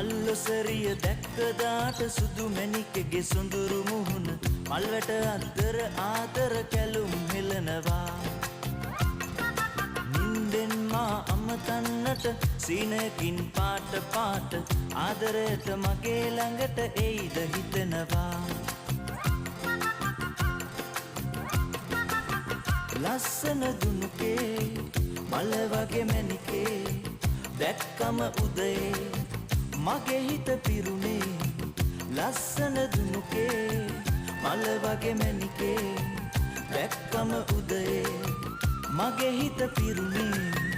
අල්ලොසරිය දැක්කදාට සුදු මැණිකගේ සොඳුරු මුහුණ මල්වැට අතර ආදර කැලුම් හෙලනවා නින්දෙන් මා අමතන්නට සීනකින් පාට පාට ආදරයට මගේ ළඟට එයිද හිතනවා ලස්සන දුනුකේ මල වගේ මැණිකේ දැක්කම උදේ මගේ හිත පිරුණේ ලස්සන දුනුකේ මල වගේ මැණිකේ දැක්කම උදේ මගේ හිත පිරුණේ